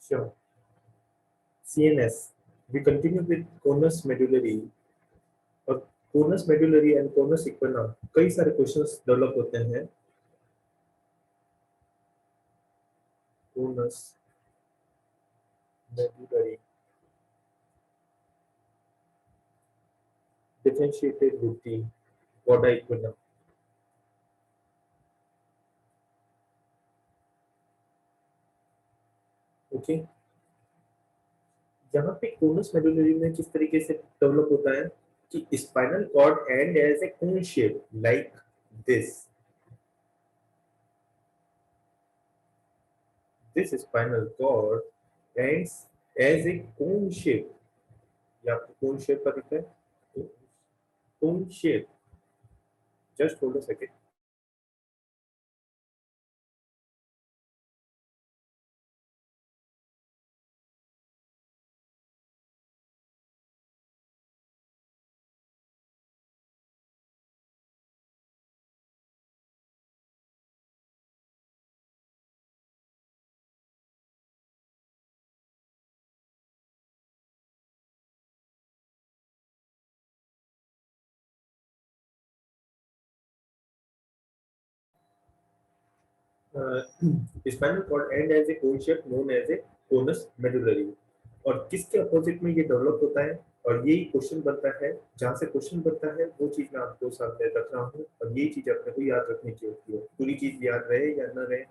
Sure. CNS. We continue with conus medullary और conus medullary and conus equina कई सारे questions develop होते हैं conus medullary differentiated with the chorda equina. Okay यहाँ पे conus medullary में किस तरीके से डेवलप होता है कि spinal cord ends as a cone shape like this spinal cord ends as a cone shape. ये आपको cone shape का दिखता है cone shape. Just hold a second. Spinal cord ends as a cone shape known as a conus medullaris और किसके opposite में ये develop होता है और यही क्वेश्चन बनता है जहां से क्वेश्चन बनता है वो चीज मैं आपको सामने रख रहा हूँ और ये चीज अपने को याद रखने की होती है पूरी चीज याद रहे या न रहे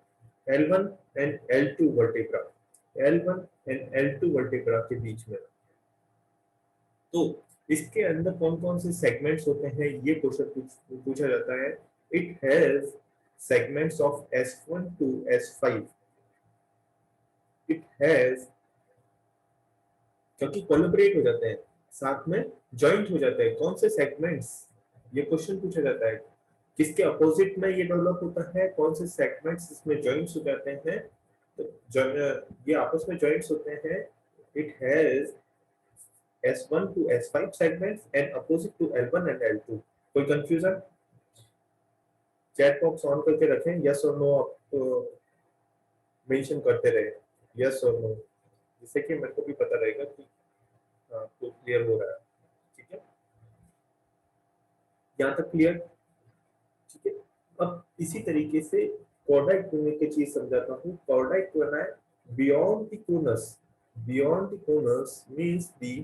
L1 and L2 vertebra L1 and L2 vertebra के बीच में तो इसके अंदर कौन कौन से सेगमेंट्स होते हैं ये क्वेश्चन पूछा जाता है it has segments of S1 to S5 it has क्योंकि कोलैबोरेट हो जाते हैं साथ में जॉइंट हो जाते हैं कौन से सेगमेंट्स ये क्वेश्चन पूछा जाता है किसके अपोजिट में ये डेवलप होता है कौन से सेगमेंट्स इसमें जॉइंट्स हो जाते हैं तो ये आपस में जॉइंट्स होते हैं it has S1 to S5 segments and opposite to L1 and L2 कोई कंफ्यूजन चैट बॉक्स ऑन करके रखें यस और नो आप मेंशन करते रहे यस और नो जिससे कि मेरे को भी पता रहेगा कि आपको क्लियर हो रहा है ठीक है यहाँ तक क्लियर ठीक है अब इसी तरीके से कॉर्डा इक्विना की चीज समझाता हूँ cauda equina beyond the conus means the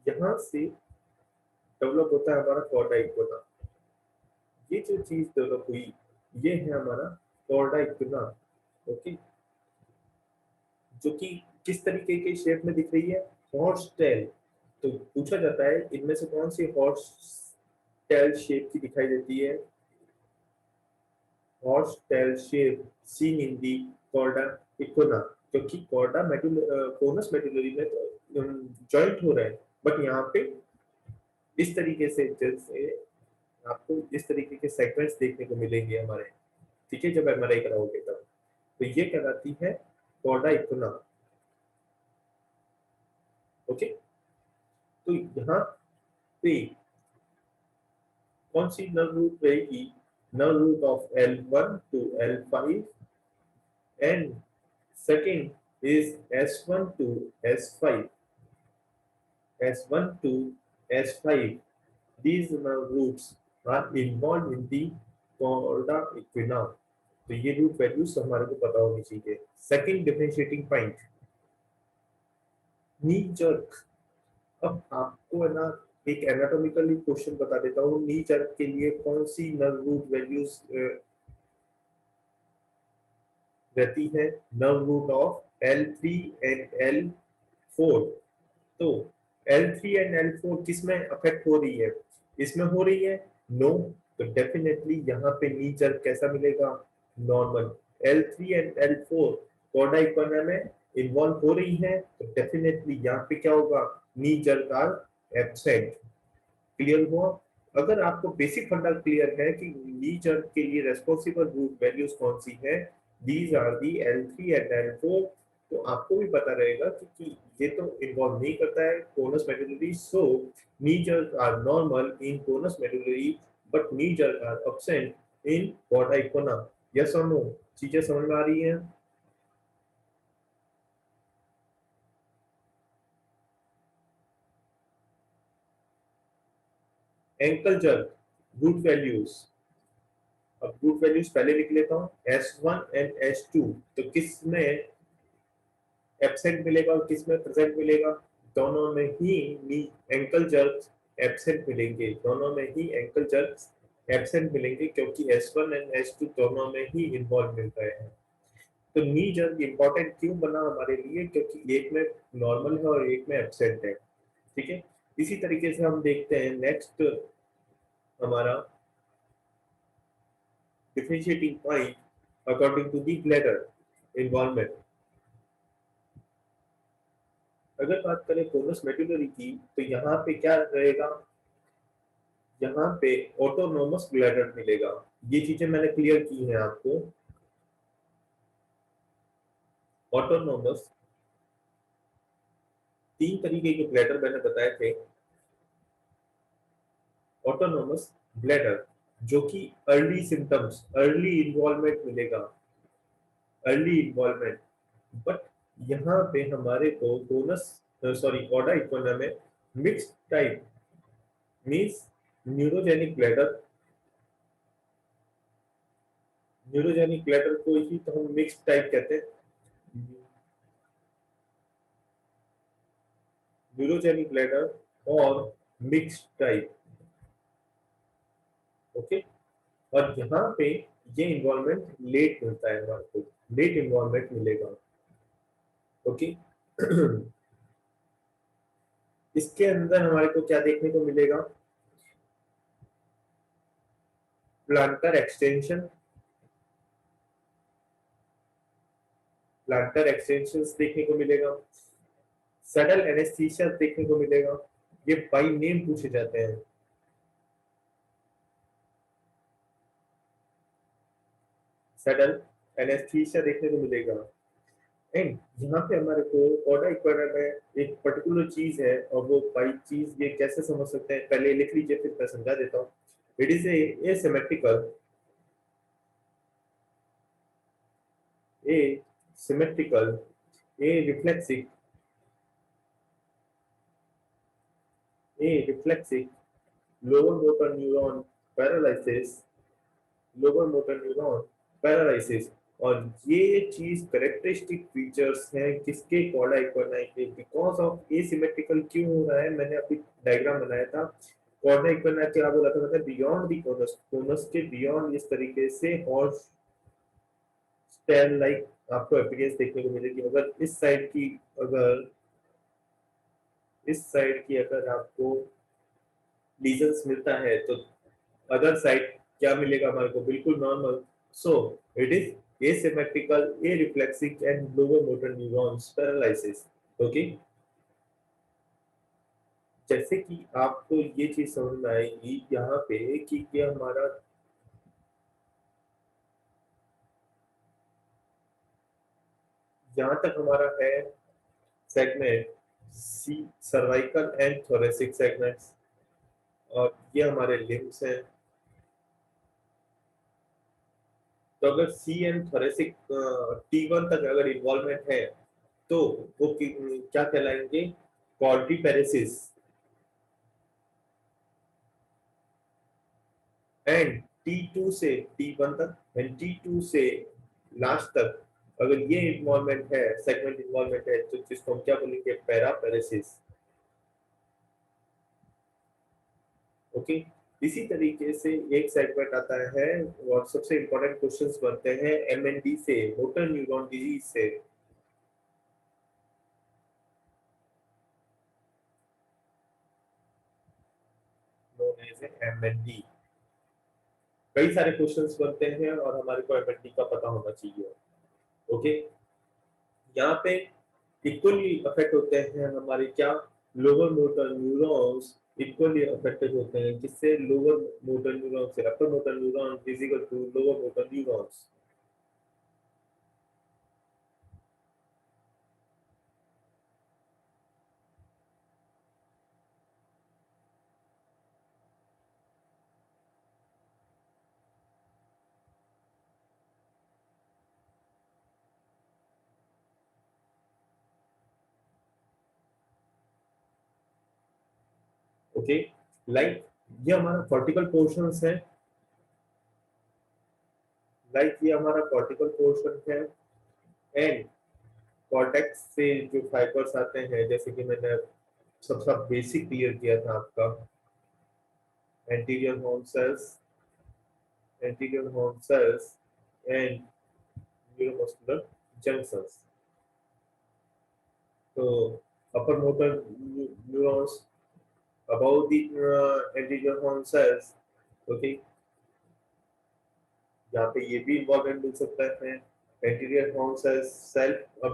यहाँ से डेवलप होता है हमारा कॉर्डा इक्विना ये जो चीज डेवलप हुई ये है हमारा कॉर्डा इक्विना ओके जो कि किस तरीके के शेप में दिख रही है हॉर्स टेल तो पूछा जाता है इनमें से कौन सी हॉर्स टेल शेप की दिखाई देती है horse tail shape seen in the cauda equina क्योंकि कॉर्डा कोनस मेडुलरी में तो जॉइंट हो रहा है बट यहाँ पे इस तरीके से जैसे आपको इस तरीके के सेगमेंट्स देखने को मिलेंगे हमारे ठीक है जब एमआरआई कराओगे तब तो ये कहलाती है कॉर्डा इक्विना ओके तो यहाँ पे कौन सी नर्व रूट रहेगी nerve root of L1 to L5 and second is S1 to S5 S1 to S5 these nerve roots are involved in the chorda equina तो ये रूट वैल्यूज हमारे को पता होनी चाहिए सेकंड डिफरेंशिएटिंग पॉइंट नी jerk अब आपको है ना एक एनाटॉमिकली क्वेश्चन बता देता हूँ नी जर्क के लिए कौन सी नर्व रूट वैल्यूज रहती है nerve root of L3 and L4 तो L3 एंड L4 किस में अफेक्ट हो रही है इसमें हो रही है नो तो डेफिनेटली यहाँ पे नी जर्क कैसा मिलेगा normal L3 and L4 cauda equina में इन्वॉल्व हो रही है तो डेफिनेटली यहाँ पे क्या होगा knee jerk are absent clear हुआ अगर आपको बेसिक फंडा क्लियर है कि नी जर्क के लिए रेस्पॉन्सिबल रूट वैल्यूज कौन सी है these are the L3 and L4 तो आपको भी पता रहेगा कि ये तो इन्वॉल्व नहीं करता है conus medullary so knee jerk are normal in conus medullary but knee jerk are absent in what equina? Yes और नो? चीजें समझ में आ रही हैं? Ankle jerk root values. अब रूट वैल्यूज पहले लिख लेता हूँ, S1 एंड S2। तो किस में एब्सेंट मिलेगा और किस में प्रेजेंट मिलेगा? दोनों में ही एंकल जर्क एब्सेंट मिलेंगे, दोनों में ही एंकल जर्क एब्सेंट मिलेंगे, क्योंकि S1 एंड S2 दोनों में ही इन्वॉल्व मिल रहे हैं। तो नी जर्क इंपॉर्टेंट क्यों बना हमारे लिए? क्योंकि एक में नॉर्मल है और एक में एब्सेंट है। ठीक है, इसी तरीके से हम देखते हैं नेक्स्ट हमारा differentiating point according to the bladder involvement। अगर बात करें कोरस मेडुलरी की, तो यहाँ पे क्या रहेगा? यहाँ पे ऑटोनोमस ब्लैडर मिलेगा। ये चीजें मैंने क्लियर की हैं आपको। ऑटोनोमस, तीन तरीके के ब्लैडर मैंने बताए थे। ऑटोनोमस ब्लैडर जो कि अर्ली सिम्टम्स, अर्ली इन्वॉल्वमेंट मिलेगा, अर्ली इन्वॉल्वमेंट। बट यहाँ पे हमारे को कोनस सॉरी कॉर्डा इक्वाना में mix type means neurogenic bladder, neurogenic bladder को ही तो हम मिक्स टाइप कहते हैं। न्यूरोजेनिक ब्लैडर और मिक्स टाइप। ओके, और यहाँ पे ये इन्वॉल्वमेंट लेट मिलता है हमारे को, लेट इन्वॉल्वमेंट मिलेगा। ओके इसके अंदर हमारे को क्या देखने को मिलेगा? प्लांटर एक्सटेंशन, प्लांटर एक्सटेंशंस देखने को मिलेगा, सडल एनेस्थीसिया देखने को मिलेगा। ये बाई नेम पूछे जाते हैं। सडल एनेस्थीसिया देखने को मिलेगा। एंड यहाँ पे हमारे को ऑर्डर इक्वाना में एक पर्टिकुलर चीज है, और वो बाई चीज ये कैसे समझ सकते हैं, पहले लिख लीजिए फिर मैं समझा देता हूँ। It is a symmetrical, A symmetrical, A रिफ्लेक्सिक, A रिफ्लेक्सिक lower motor neuron paralysis, lower motor neuron paralysis. और ये चीज करेक्टरिस्टिक फीचर्स हैं किसके? कॉर्डा इक्वाना के। बिकॉज ऑफ एसिमेट्रिकल क्यों हो रहा है, मैंने अभी डायग्राम बनाया था। कॉर्डा इक्वाना क्या बोला था, मतलब बियॉन्ड दी कोनस, कोनस के बियॉन्ड इस तरीके से हॉर्स टेल लाइक आपको अपीयरेंस देखने को मिलेगी। अगर इस साइड की, अगर इस साइड की अगर आपको लीजन्स मिलता है, तो अदर साइड क्या मिलेगा हमारे को? बिल्कुल normal. So it is asymmetrical, areflexic and lower motor neurons paralysis। Okay, जैसे कि आपको ये चीज समझ में आएगी यहाँ पे कि क्या हमारा यहाँ तक हमारा है segment C, cervical and thoracic segments, और ये हमारे लिम्स हैं। तो अगर सी एंड थोरेसिक T1 तक अगर इन्वॉल्वमेंट है, तो वो क्या कहलाएंगे? क्वाड्रिपेरेसिस। एंड T2 से T1 तक एंड T2 से लास्ट तक अगर ये इन्वॉल्वमेंट है, सेगमेंट इन्वॉल्वमेंट है, तो जिसको हम क्या बोलेंगे? पैरापेरेसिस। ओके, इसी तरीके से एक सेगमेंट आता है, और सबसे इंपॉर्टेंट क्वेश्चंस बनते हैं MND से, मोटर न्यूरॉन डिजीज से। Known as MND। कई सारे क्वेश्चंस बनते हैं और हमारे को MND का पता होना चाहिए। ओके, यहाँ पे इक्वली अफेक्ट होते हैं हमारे क्या? Lower motor neurons equally affected होते हैं, जिससे लोअर मोटर न्यूरॉन से upper motor neuron is equal to lower motor neurons. Okay, like ये हमारा कॉर्टिकल पोर्शन है, लाइक ये हमारा कॉर्टिकल पोर्शन है। एंड कॉर्टेक्स से जो फाइबर्स आते हैं, जैसे कि मैंने सबसे बेसिक क्लियर किया था आपका, anterior horn cells, anterior horn cells and neuromuscular junctions. तो upper motor neurons above the anterior horn cells, okay, यहाँ पे ये भी इन्वॉल्वमेंट मिल सकता है, anterior horn cells self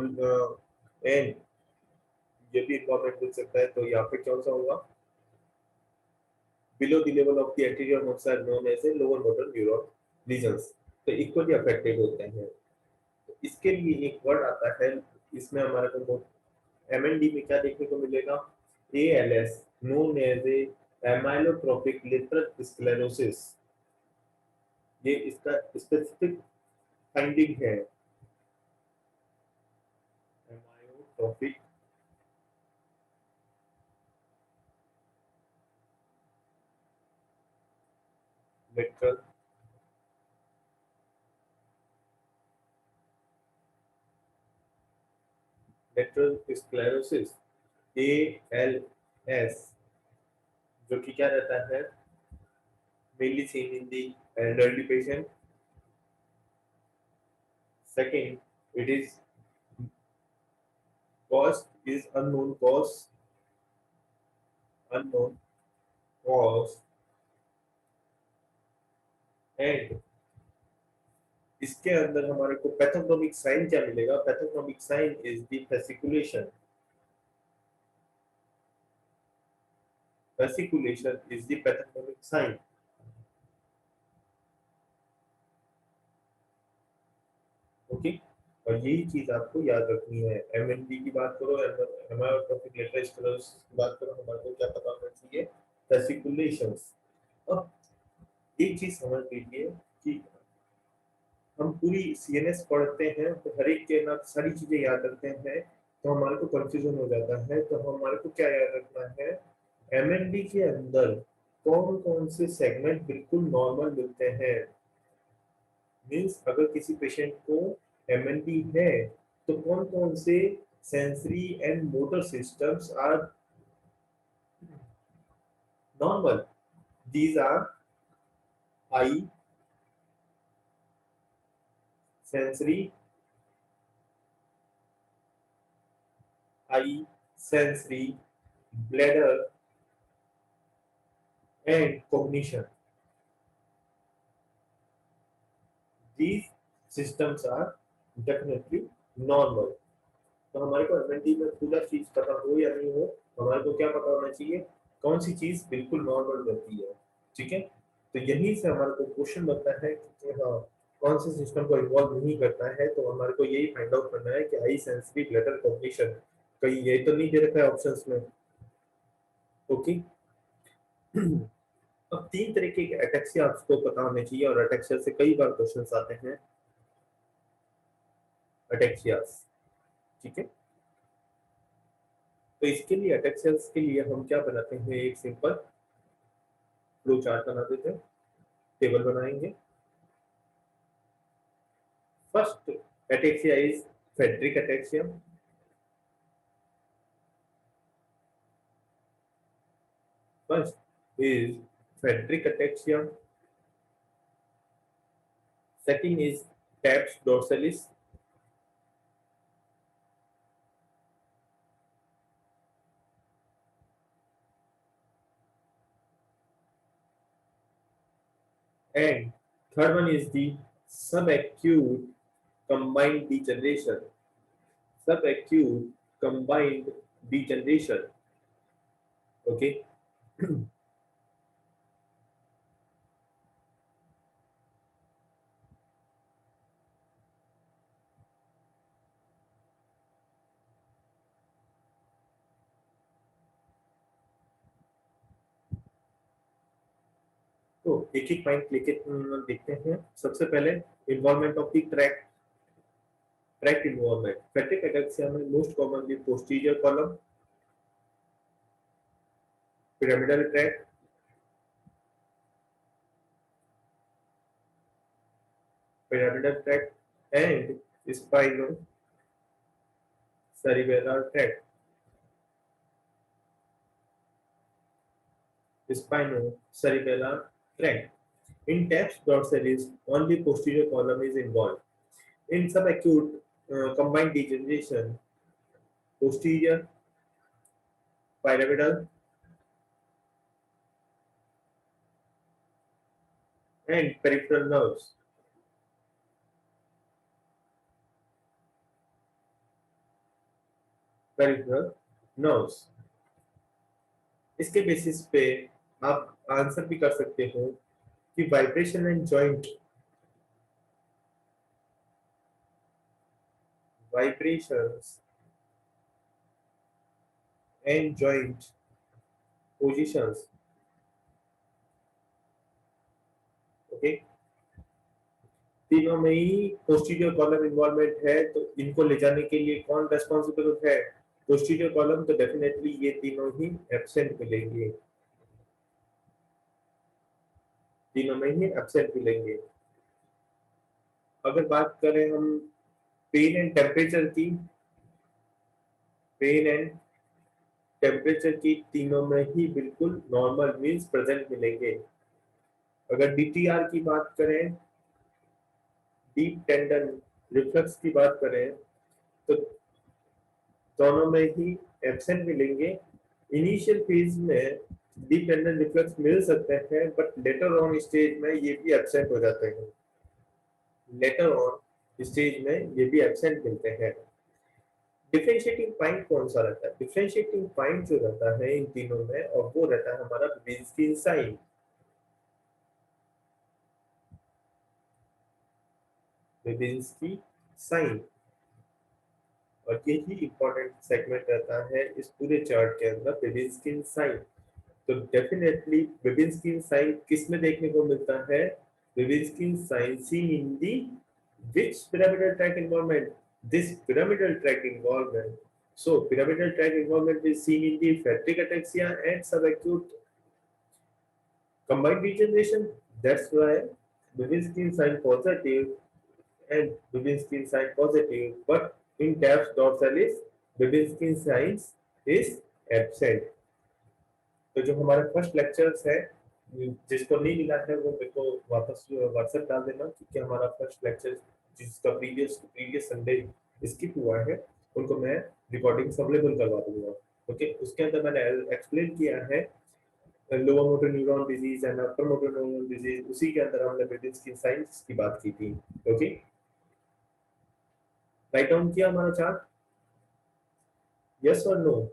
and ये भी इन्वॉल्वमेंट मिल सकता है। तो यहाँ पे कौन सा होगा, below the level of the anterior horn cell known as a lower motor neuron lesions, तो इक्वली अफेक्टेड होते हैं। तो इसके लिए एक वर्ड आता है, इसमें हमारे को एमएनडी में क्या देखने को मिलेगा, ALS known as a amyotrophic lateral sclerosis, ये इसका स्पेसिफिक फाइंडिंग है, amyotrophic lateral sclerosis, ALS, जो कि क्या रहता है, mainly seen in the elderly patient. Second, it is cause is unknown cause, and इसके अंदर हमारे को पैथोग्नोमिक साइन क्या मिलेगा, pathognomic sign is the fasciculation, fasciculation is the pathognomic sign, okay. और यही चीज आपको याद रखनी है, एमएनडी की बात करो, हेमाटोट्रोफिक लेटरल स्क्लेरोसिस की बात करो, हमारे को क्या पता होना चाहिए, fasciculations। अब एक चीज समझ लीजिए कि हम पूरी सीएनएस पढ़ते हैं तो हर एक के ना सारी चीजें याद रखते हैं, तो हमारे को कंफ्यूजन हो जाता है। तो हमारे को क्या याद रखना है, एमएनडी के अंदर कौन कौन से सेगमेंट बिल्कुल नॉर्मल मिलते हैं, मीन्स अगर किसी पेशेंट को एमएनडी है तो कौन कौन से sensory and motor systems are normal, these are eye, sensory, eye sensory, bladder and cognition, these systems are definitely normal। तो हमारे को एमएनडी में पूरा चीज पता हो या नहीं हो, हमारे को क्या पता होना चाहिए, कौन सी चीज बिल्कुल नॉर्मल रहती है, ठीक है। तो यहीं से हमारे को क्वेश्चन बनता है कि हाँ कौन से सिस्टम को इन्वॉल्व नहीं करता है, तो हमारे को यही फाइंड आउट करना है कि आई सेंसरी ब्लैडर कॉग्निशन, कहीं ये तो नहीं दे रखा है ऑप्शंस में, ओके। अब तीन तरीके के अटैक्सिया आपको पता होने चाहिए, और अटैक्सिया से कई बार क्वेश्चंस आते हैं, अटैक्सियास, ठीक है। तो इसके लिए अटैक्सियल्स के लिए हम क्या बनाते हैं, एक सिंपल फ्लो चार्ट बना देते हैं, टेबल बनाएंगे। First ataxia is Friedrich ataxia, first is Friedrich ataxia, second is taps डोर्सालिस, and third one is the subacute combined degeneration, subacute combined degeneration, okay। तो एक एक पॉइंट लेके देखते हैं। सबसे पहले involvement of the tract involvement, Friedreich ataxia में most commonly posterior column, pyramidal tract, and spinocerebellar tract. Spinocerebellar tract. In TAPS dorsalis, only posterior column is involved. In subacute combined degeneration, posterior, pyramidal, and peripheral nerves. Peripheral nerves. इसके basis पे आप answer भी कर सकते हो कि vibration and joint vibrations and joint positions. Okay, तीनों में ही पोस्टीरियर कॉलम इन्वॉल्वमेंट है, तो इनको ले जाने के लिए कौन रेस्पॉन्सिबल है? Posterior column. तो डेफिनेटली ये तीनों ही एब्सेंट मिलेंगे, तीनों में ही एब्सेंट मिलेंगे। अगर बात करें हम पेन एंड टेम्परेचर की, पेन एंड टेम्परेचर की तीनों में ही बिल्कुल नॉर्मल मींस प्रेजेंट मिलेंगे। अगर डीटीआर की बात करें, डीप टेंडन रिफ्लक्स की बात करें, तो दोनों में ही एब्सेंट मिलेंगे। इनिशियल फेज में डीप टेंडन रिफ्लक्स मिल सकते हैं, बट लेटर ऑन स्टेज में ये भी एब्सेंट हो जाते हैं। लेटर ऑन स्टेज में ये भी एब्सेंट मिलते हैं। डिफरेंशिएटिंग पॉइंट कौन सा रहता है? डिफरेंशिएटिंग पॉइंट जो रहता है इन तीनों में, और वो रहता है हमारा बेबिंस्की साइन। बेबिंस्की साइन, और यही इंपॉर्टेंट सेगमेंट रहता है इस पूरे चार्ट के अंदर, बेबिंस्की साइन। तो डेफिनेटली बेबिंस्की साइन किस में देखने को मिलता है? Babinski sign seen in the which pyramidal tract involvement? This pyramidal tract involvement. So pyramidal tract involvement is seen in the phatic ataxia and subacute combined degeneration. That's why Babinski sign positive and Babinski sign positive, but in TAPS dorsalis Babinski signs is absent. तो जो हमारे first lectures है, जिसको नहीं मिला है वो मेरे को वापस व्हाट्सएप डाल देना, क्योंकि हमारा फर्स्ट लेक्चर जिसका प्रीवियस संडे स्किप हुआ है, उनको मैं रिकॉर्डिंग्स अवेलेबल करवा दूंगा। ओके, उसके अंदर मैंने एक्सप्लेन किया है lower motor neuron disease and upper motor neuron disease, उसी के अंदर हमने बेबिंस्की साइंस की बात की थी। ओके, राइट डाउन किया हमारा चार्ट? यस और नो?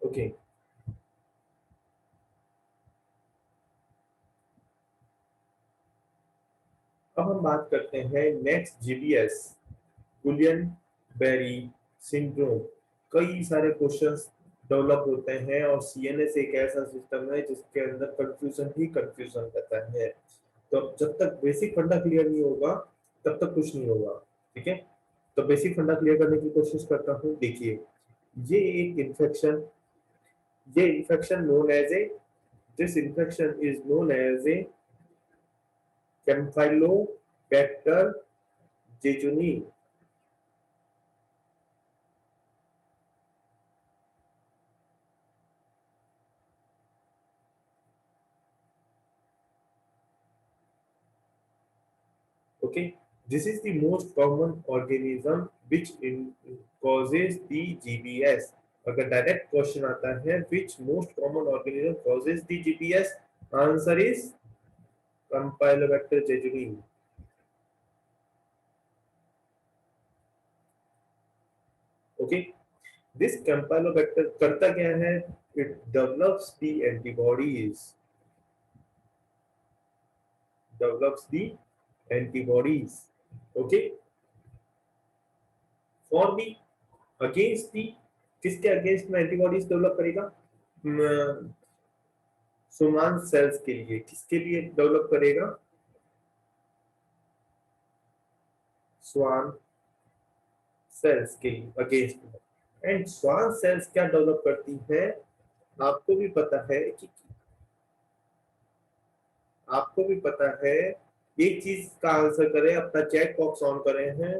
ओके, अब हम बात करते हैं next GBS, Guillain Barre syndrome. कई सारे क्वेश्चंस डेवलप होते हैं, और सीएनएस एक ऐसा सिस्टम है जिसके अंदर कंफ्यूजन ही कंफ्यूजन रहता है। तो जब तक बेसिक फंडा क्लियर नहीं होगा तब तक कुछ नहीं होगा। ठीक है, तो बेसिक फंडा क्लियर करने की कोशिश करता हूँ। देखिए, ये एक इन्फेक्शन, ये infection known as a, this infection is known as a Campylobacter jejuni. Okay, this is the most common organism which causes the GBS. अगर डायरेक्ट क्वेश्चन आता है which most common organism causes the GBS, answer is Campylobacter jejuni. Okay, this Campylobacter करता क्या है? It develops the antibodies, develops the antibodies. Okay, for the against the, किसके against में antibodies develop करेगा? सुमान sales के लिए, किसके लिए डेवलप करेगा? स्वान सेल्स के अगेंस्ट। एंड स्वान सेल्स क्या डेवलप करती है? आपको भी पता है कि आपको भी पता है, एक चीज का आंसर करें, अपना चैट बॉक्स ऑन करें हैं,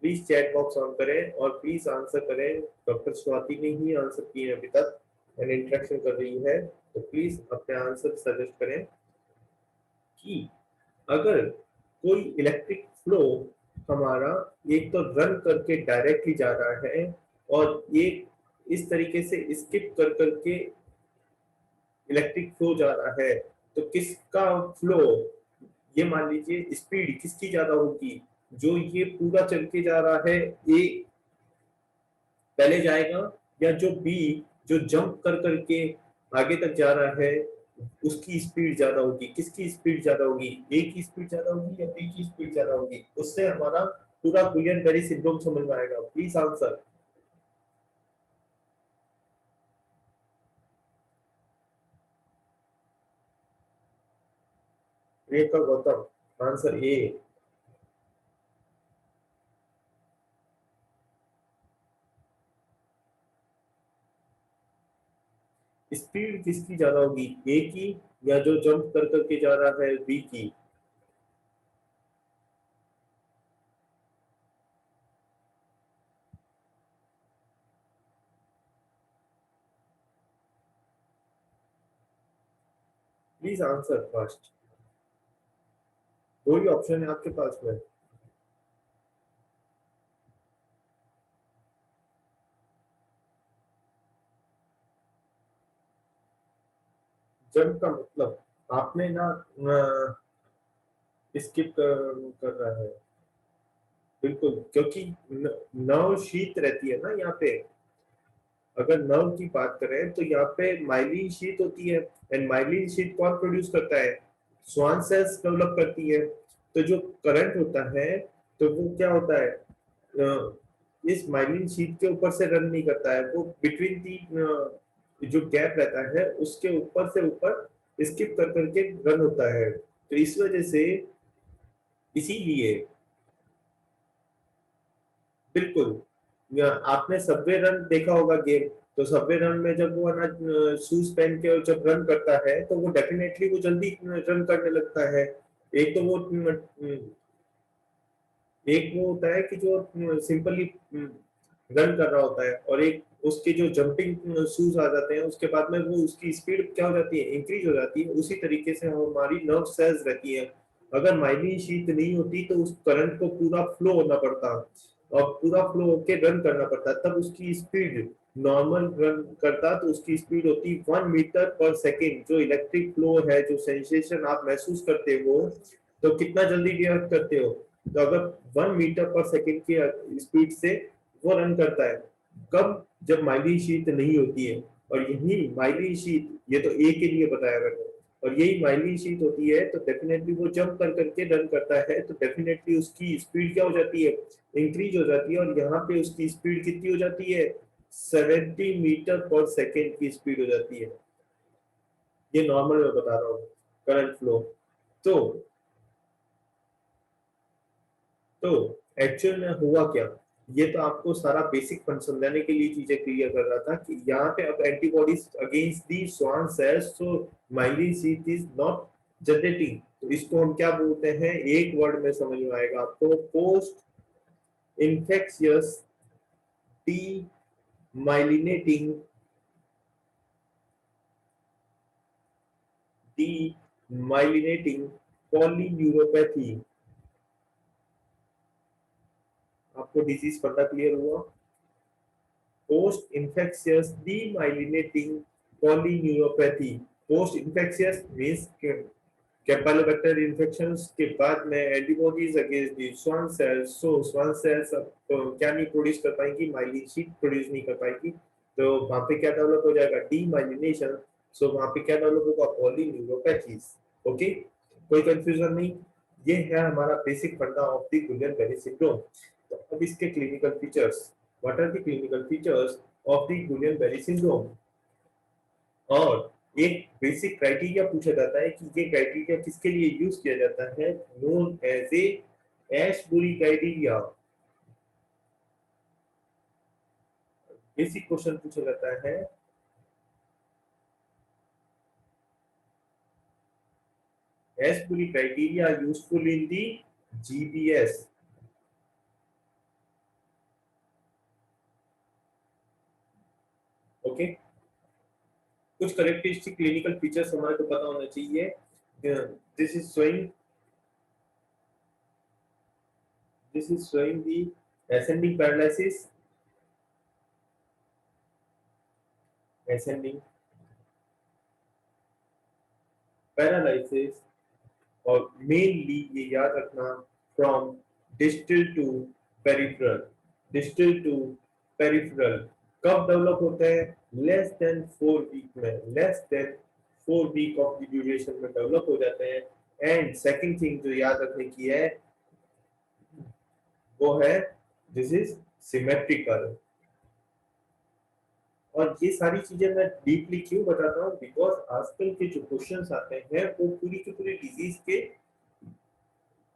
प्लीज चैट बॉक्स ऑन करें और प्लीज आंसर करें। डॉक्टर स्वाति ने ही आंसर किए अभी तक एंड इंटरेक्शन कर रही है, तो प्लीज अपने आंसर सजेस्ट करें कि अगर कोई इलेक्ट्रिक फ्लो हमारा एक तो रन करके डायरेक्टली जा रहा है और एक इस तरीके से स्किप कर करके इलेक्ट्रिक फ्लो जा रहा है, तो किसका फ्लो, ये मान लीजिए स्पीड किसकी ज्यादा होगी? जो ये पूरा चल के जा रहा है ए पहले जाएगा, या जो बी जो जंप कर करके आगे तक जा रहा है उसकी स्पीड ज्यादा होगी? किसकी स्पीड ज्यादा होगी? ए की स्पीड ज्यादा होगी या बी की स्पीड ज्यादा होगी? उससे हमारा पूरा गुलियन बेरी सिंड्रोम समझ में आएगा। Please answer. ए का गौतम आंसर ए। स्पीड किसकी ज्यादा होगी, ए की या जो जंप कर करके जा रहा है बी की? Please answer first. दो ही ऑप्शन है आपके पास में। जंप का मतलब आपने ना स्किप कर रहा है, बिल्कुल, क्योंकि नव शीत रहती है ना यहाँ पे। अगर नव की बात करें तो यहाँ पे माइलिन शीत होती है, एंड माइलिन शीत कौन प्रोड्यूस करता है? स्वान सेल्स डेवलप करती है। तो जो करंट होता है, तो वो क्या होता है, इस माइलिन शीट के ऊपर से रन नहीं करता है, वो बिटवीन दी जो गैप रहता है उसके ऊपर से ऊपर स्किप कर करके रन होता है। तो इस वजह से, इसीलिए, बिल्कुल, आपने सबवे रन देखा होगा गेम। तो सबवे रन में जब वो है ना शूज पहन के और जब रन करता है तो वो डेफिनेटली वो जल्दी रन करने लगता है। एक तो वो एक वो होता है कि जो सिंपली रन कर रहा होता है, और एक उसके जो जंपिंग शूज आ जाते हैं उसके बाद में वो उसकी स्पीड क्या हो जाती है, इंक्रीज हो जाती है। उसी तरीके से हमारी नर्व सेल्स रहती है। अगर माइलिन शीत नहीं होती तो उस करंट को पूरा फ्लो होना पड़ता और पूरा फ्लो होके रन करना पड़ता, तब उसकी स्पीड नॉर्मल रन करता तो उसकी स्पीड होती 1 मीटर पर सेकेंड। जो इलेक्ट्रिक फ्लो है, जो सेंसेशन आप महसूस करते हो, तो कितना जल्दी रिएक्ट करते हो? तो अगर 1 मीटर पर सेकेंड की स्पीड से वो रन करता है, कब? जब माइलिन शीत नहीं होती है। और यही माइलिन शीत, ये तो ए के लिए बताया मैंने, और यही माइलिन शीत होती है तो डेफिनेटली वो जंप कर करके रन करता है, तो डेफिनेटली उसकी स्पीड क्या हो जाती है, इंक्रीज हो जाती है। और यहाँ पे उसकी स्पीड कितनी हो जाती है, 70 मीटर पर सेकेंड की स्पीड हो जाती है। ये नॉर्मल मैं बता रहा हूँ, करंट फ्लो। तो तो एक्चुअल में हुआ क्या, ये तो आपको सारा बेसिक फंड समझाने के लिए चीजें क्लियर कर रहा था कि यहाँ पे अब antibodies against the Schwann cells, तो myelin sheath is not generating. तो इसको हम क्या बोलते हैं, एक वर्ड में समझ में आएगा आपको, post infectious demyelinating demyelinating polyneuropathy. आपको डिजीज पता क्लियर हुआ? Post infectious demyelinating polyneuropathy। Post infectious means Campylobacter infections के बाद में antibodies against the Schwann cells. So Schwann cells अब क्या नहीं प्रोड्यूस कर पाएंगी, माइलिन शीट प्रोड्यूस नहीं कर पाएगी। तो वहां पे क्या डेवलप हो जाएगा, डीमाइलिनेशन। सो वहां पे क्या डेवलप होगा, पॉलीन्यूरोपैथीज। ओके, कोई कंफ्यूजन नहीं। ये है हमारा बेसिक फंडा ऑफ द गुलियन-बेरी सिंड्रोम। तो अब इसके clinical features, what are the clinical features of the Guillain Barre syndrome? और एक बेसिक क्राइटेरिया पूछा जाता है कि ये क्राइटेरिया किसके लिए यूज किया जाता है, known as a Asbury criteria. Basic question पूछा जाता है, Asbury criteria useful in the GBS. Okay, कुछ करेक्टरिस्टिक क्लिनिकल फीचर्स हमारे को पता होना चाहिए। This is showing this is showing the ascending paralysis और मेनली ये याद रखना from distal to peripheral, distal to peripheral कब डेवलप होता है, लेस देन 4 वीक में, less than 4 week of the duration में डेवलप हो जाते हैं। एंड सेकंड थिंग जो याद रखने की है वो है दिस इज सिमेट्रिकल। और ये सारी चीजें मैं डीपली क्यों बताता हूँ, बिकॉज आजकल के जो क्वेश्चंस आते हैं वो पूरी की पूरी डिजीज के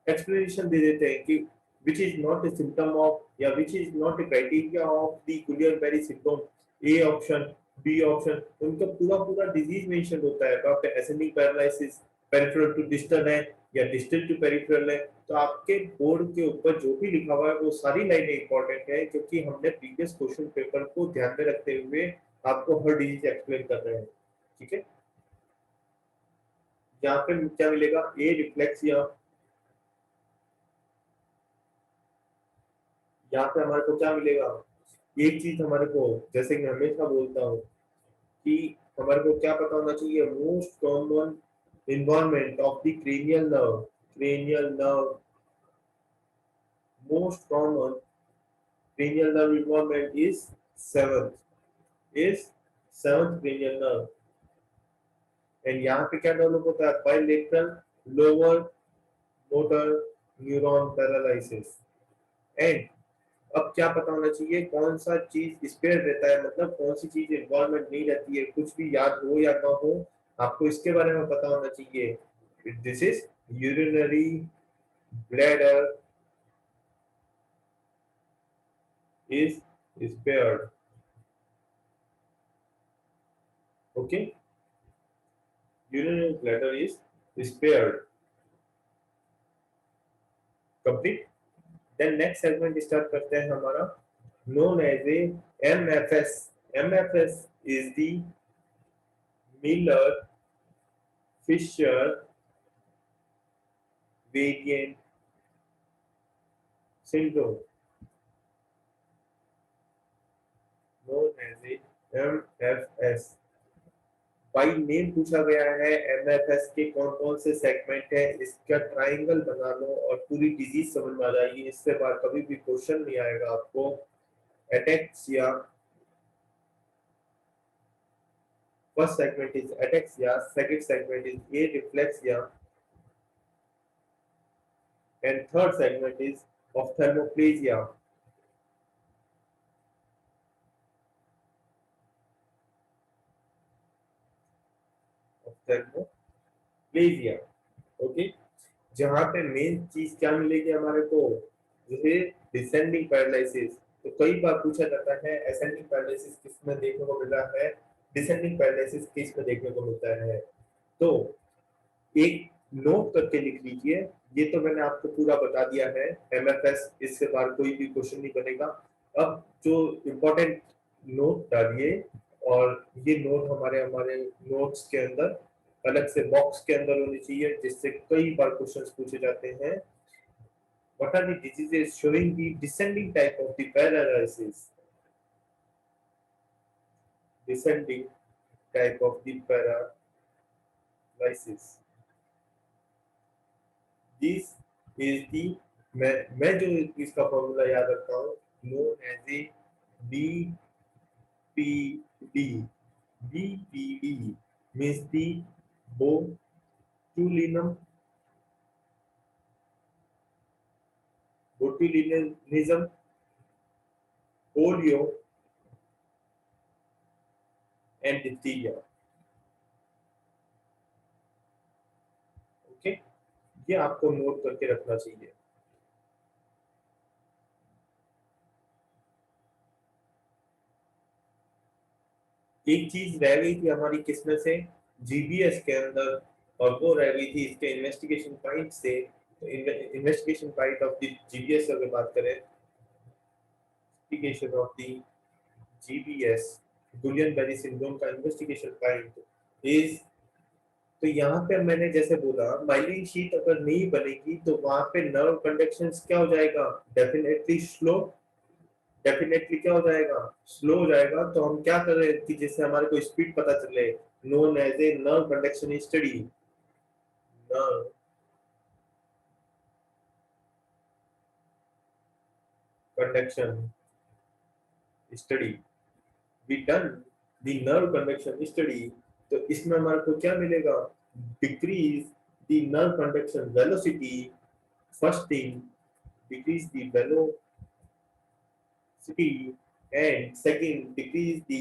एक्सप्लेनेशन दे देते हैं कि which is not a symptom of या which is not a criteria of the Guillain-Barré syndrome, A option, B option, उनका पूरा पूरा डिजीज मेंशन होता है। तो आपका ascending paralysis peripheral to distal है या distal to peripheral है, तो आपके बोर्ड के ऊपर जो भी लिखा हुआ है वो सारी लाइनें इंपॉर्टेंट है, क्योंकि हमने प्रीवियस क्वेश्चन पेपर को ध्यान में रखते हुए आपको हर डिजीज एक्सप्लेन कर रहे हैं। ठीक है, यहाँ पे क्या मिलेगा, ए रिफ्लेक्सिया, यहाँ पे हमारे को क्या मिलेगा, एक चीज हमारे को, जैसे कि मैं हमेशा बोलता हूँ कि हमारे को क्या पता होना चाहिए, most common involvement of the cranial nerve, cranial nerve, most common cranial nerve involvement is seventh cranial nerve। And यहाँ पे क्या डेवलप होता है, bilateral lower motor neuron paralysis. And अब क्या पता होना चाहिए, कौन सा चीज स्पेयर रहता है, मतलब कौन सी चीज इन्वॉल्वमेंट नहीं रहती है, कुछ भी याद हो या ना हो आपको इसके बारे में पता होना चाहिए। This is urinary bladder is spared. Okay, urinary bladder is spared. Complete. Then next segment start करते हैं हमारा, known as a MFS। MFS is the Miller Fisher variant syndrome, known as a MFS। By name पूछा गया है, MFS के कौन कौन से सेगमेंट है, इसका ट्राइंगल बना लो और पूरी डिजीज समझ में आ जाएगी। इससे बार कभी भी क्वेश्चन नहीं आएगा आपको। Ataxia, first segment is ataxia, second segment is areflexia, and third segment is ophthalmoplegia। ophthalmoplegia, okay. जहां पे मेन चीज क्या मिलेगी हमारे को, जैसे डिसेंडिंग पैरालिसिस। तो कई बार पूछा जाता है असेंडिंग पैरालिसिस किस में देखने को मिला है, डिसेंडिंग पैरालिसिस किस में देखने को मिलता है। तो एक नोट करके लिख लीजिए, ये तो मैंने आपको पूरा बता दिया है एमएफएस, इससे बाहर कोई भी क्वेश्चन नहीं बनेगा। अब जो इम्पोर्टेंट नोट डालिए, और ये नोट हमारे हमारे नोट्स के अंदर अलग से बॉक्स के अंदर होनी चाहिए, जिससे कई बार क्वेश्चंस पूछे जाते हैं। What are the diseases showing the descending type of the paralysis? Descending type of the paralysis. This is the, मैं जो इसका फॉर्मूला याद रखता हूँ, known as a BPD। BPD means the botulinum, botulinism, polio and diphtheria। ये आपको note करके रखना चाहिए। एक चीज रह गई थी हमारी किसमें से, जीबीएस के अंदर, और वो रह गई थी इसके इन्वेस्टिगेशन पॉइंट से। तो investigation point of the GBS अगर बात करें, investigation of the GBS, Guillain Barre syndrome का इन्वेस्टिगेशन पॉइंट इज, तो यहाँ पे मैंने जैसे बोला माइलिन शीट अगर नहीं बनेगी तो वहां पे नर्व कंडक्शन क्या हो जाएगा, डेफिनेटली स्लो, डेफिनेटली क्या हो जाएगा, स्लो हो जाएगा। तो हम क्या कर रहे हैं कि जैसे हमारे को स्पीड पता चले, known as a nerve conduction study, nerve conduction study, we done the nerve conduction study. तो इसमें हमारे को क्या मिलेगा, decrease the nerve conduction velocity, first thing decrease the velocity, and second decrease the